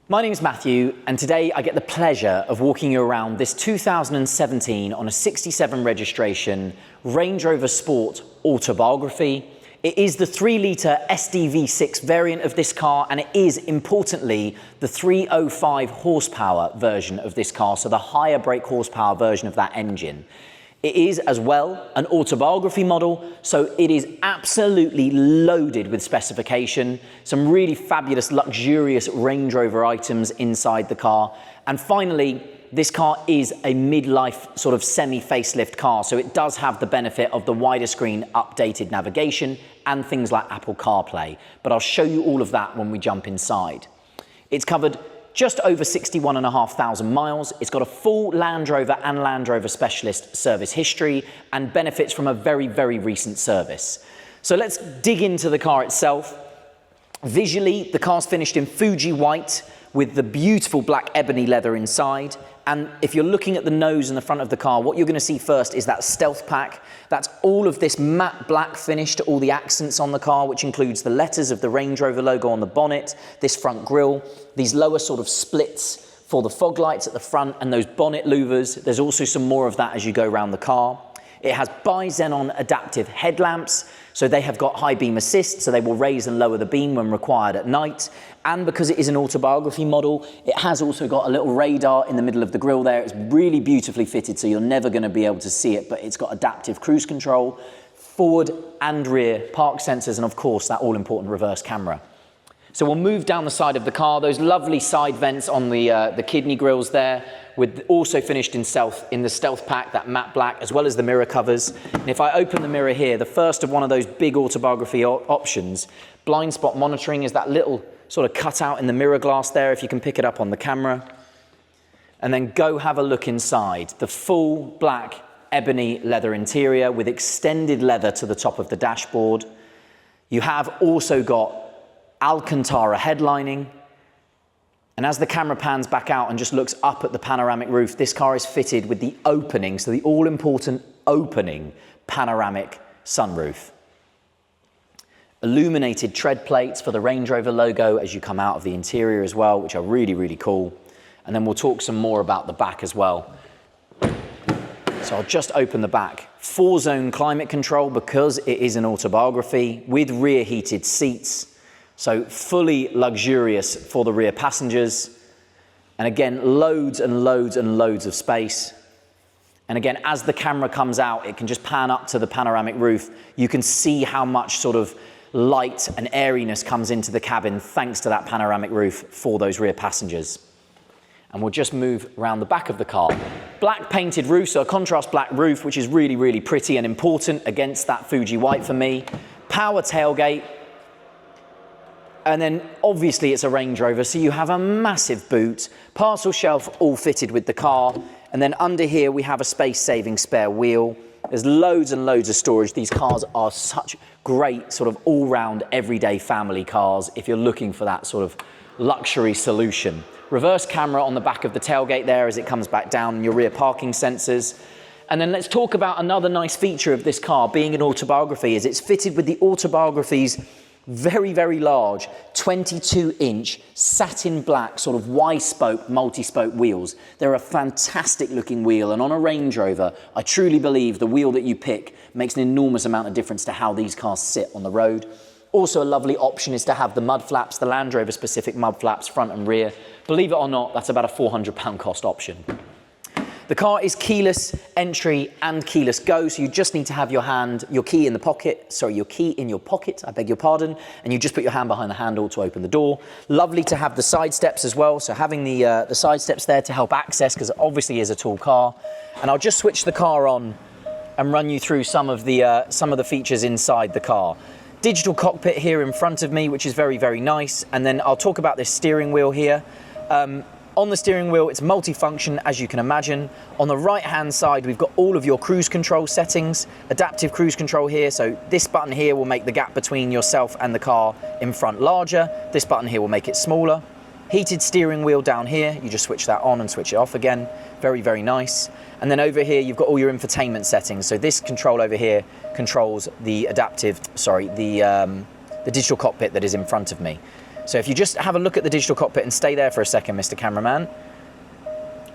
My name is Matthew, and today I get the pleasure of walking you around this 2017 on a 67 registration Range Rover Sport Autobiography. It is the 3-litre SDV6 variant of this car, and it is, importantly, the 305 horsepower version of this car, so the higher brake horsepower version of that engine. It is, as well, an autobiography model, so it is absolutely loaded with specification, some really fabulous, luxurious Range Rover items inside the car. And finally, this car is a midlife sort of semi-facelift car, so it does have the benefit of the wider screen updated navigation and things like Apple CarPlay. But I'll show you all of that when we jump inside. It's covered just over 61,500 miles. It's got a full Land Rover and Land Rover Specialist service history and benefits from a very, very recent service. So let's dig into the car itself. Visually, the car's finished in Fuji white with the beautiful black ebony leather inside. And if you're looking at the nose and the front of the car, what you're going to see first is that stealth pack. That's all of this matte black finish to all the accents on the car, which includes the letters of the Range Rover logo on the bonnet, this front grille, these lower sort of splits for the fog lights at the front, and those bonnet louvers. There's also some more of that as you go around the car. It has bi-xenon adaptive headlamps, so they have got high beam assist, so they will raise and lower the beam when required at night. And because it is an autobiography model, it has also got a little radar in the middle of the grille there. It's really beautifully fitted, so you're never going to be able to see it, but it's got adaptive cruise control, forward and rear park sensors, and of course that all-important reverse camera. So we'll move down the side of the car, those lovely side vents on the kidney grills there, with also finished in the stealth pack, that matte black, as well as the mirror covers. And if I open the mirror here, the first of one of those big autobiography options, blind spot monitoring, is that little sort of cutout in the mirror glass there, if you can pick it up on the camera. And then go have a look inside. The full black ebony leather interior with extended leather to the top of the dashboard. You have also got Alcantara headlining. And as the camera pans back out and just looks up at the panoramic roof, this car is fitted with the opening, so the all-important opening panoramic sunroof. Illuminated tread plates for the Range Rover logo as you come out of the interior as well, which are really, really cool. And then we'll talk some more about the back as well. So I'll just open the back. 4-zone climate control because it is an autobiography with rear heated seats. So fully luxurious for the rear passengers. And again, loads and loads and loads of space. And again, as the camera comes out, it can just pan up to the panoramic roof. You can see how much sort of light and airiness comes into the cabin thanks to that panoramic roof for those rear passengers. And we'll just move around the back of the car. Black painted roof, so a contrast black roof, which is really, really pretty and important against that Fuji white for me. Power tailgate. And then obviously it's a Range Rover, so you have a massive boot, parcel shelf all fitted with the car. And then under here we have a space-saving spare wheel. There's loads and loads of storage. These cars are such great sort of all-round everyday family cars if you're looking for that sort of luxury solution. Reverse camera on the back of the tailgate there as it comes back down, and your rear parking sensors. And then let's talk about another nice feature of this car being an autobiography is it's fitted with the Autobiography's very, very large 22-inch satin black sort of Y-spoke, multi-spoke wheels. They're a fantastic looking wheel, and on a Range Rover, I truly believe the wheel that you pick makes an enormous amount of difference to how these cars sit on the road. Also a lovely option is to have the mud flaps, the Land Rover specific mud flaps, front and rear. Believe it or not, that's about a £400 cost option. The car is keyless entry and keyless go, so you just need to have your key in your pocket, I beg your pardon, and you just put your hand behind the handle to open the door. Lovely to have the side steps as well, so having the side steps there to help access, because it obviously is a tall car. And I'll just switch the car on and run you through some of the features inside the car. Digital cockpit here in front of me, which is very, very nice, and then I'll talk about this steering wheel here. On the steering wheel, it's multifunction, as you can imagine. On the right-hand side, we've got all of your cruise control settings, adaptive cruise control here. So this button here will make the gap between yourself and the car in front larger. This button here will make it smaller. Heated steering wheel down here. You just switch that on and switch it off again. Very, very nice. And then over here, you've got all your infotainment settings. So this control over here controls the the digital cockpit that is in front of me. So if you just have a look at the digital cockpit and stay there for a second, Mr. Cameraman,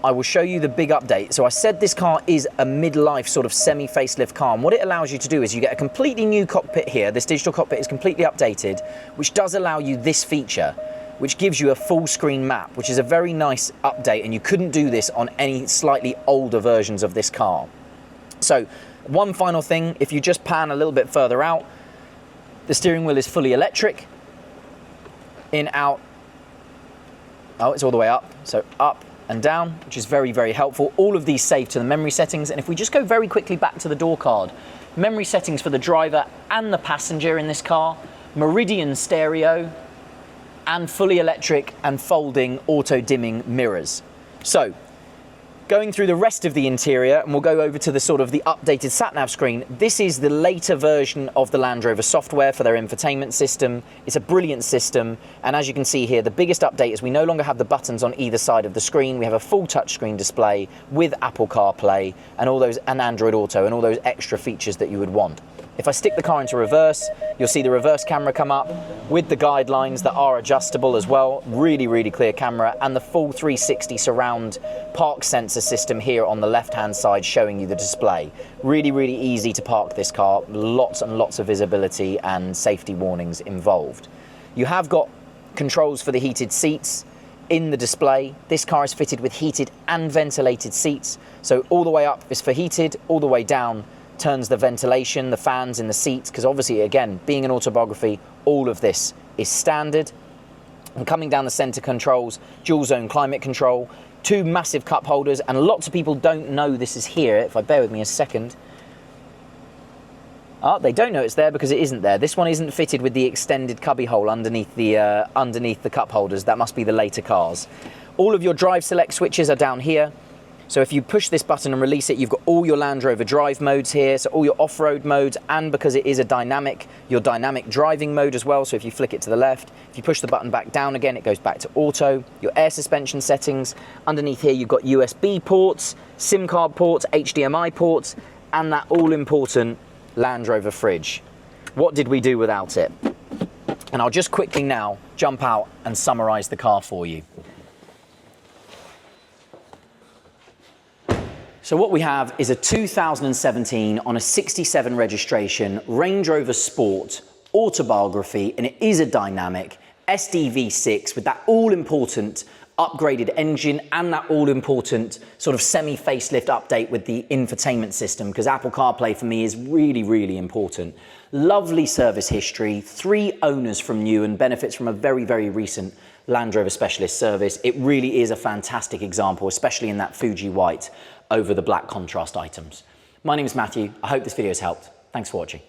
I will show you the big update. So I said this car is a midlife sort of semi-facelift car, and what it allows you to do is you get a completely new cockpit here. This digital cockpit is completely updated, which does allow you this feature, which gives you a full screen map, which is a very nice update, and you couldn't do this on any slightly older versions of this car. So one final thing, if you just pan a little bit further out, the steering wheel is fully electric. In, out. Oh, it's all the way up. So up and down, which is very, very helpful. All of these save to the memory settings. And if we just go very quickly back to the door card, memory settings for the driver and the passenger in this car, Meridian stereo, and fully electric and folding auto dimming mirrors. So going through the rest of the interior, and we'll go over to the sort of the updated sat-nav screen. This is the later version of the Land Rover software for their infotainment system. It's a brilliant system, and as you can see here, the biggest update is we no longer have the buttons on either side of the screen. We have a full touchscreen display with Apple CarPlay and all those, and Android Auto, and all those extra features that you would want. If I stick the car into reverse, you'll see the reverse camera come up with the guidelines that are adjustable as well. Really, really clear camera, and the full 360 surround park sensor system here on the left-hand side showing you the display. Really, really easy to park this car. Lots and lots of visibility and safety warnings involved. You have got controls for the heated seats in the display. This car is fitted with heated and ventilated seats. So all the way up is for heated, all the way down turns the ventilation, the fans in the seats, because obviously, again, being an Autobiography, all of this is standard. And coming down the center controls, dual zone climate control, 2 massive cup holders, and lots of people don't know this is here. If I bear with me a second. Oh, they don't know it's there because it isn't there. This one isn't fitted with the extended cubby hole underneath the cup holders. That must be the later cars. All of your drive select switches are down here. So if you push this button and release it, you've got all your Land Rover drive modes here, so all your off-road modes, and because it is a dynamic, your dynamic driving mode as well. So if you flick it to the left, if you push the button back down again, it goes back to auto. Your air suspension settings. Underneath here, you've got USB ports, SIM card ports, HDMI ports, and that all-important Land Rover fridge. What did we do without it? And I'll just quickly now jump out and summarize the car for you. So what we have is a 2017 on a 67 registration Range Rover Sport Autobiography, and it is a dynamic SDV6 with that all-important upgraded engine and that all-important sort of semi-facelift update with the infotainment system, because Apple CarPlay for me is really, really important. Lovely service history, 3 owners from new, and benefits from a very, very recent Land Rover Specialist service. It really is a fantastic example, especially in that Fuji white over the black contrast items. My name is Matthew. I hope this video has helped. Thanks for watching.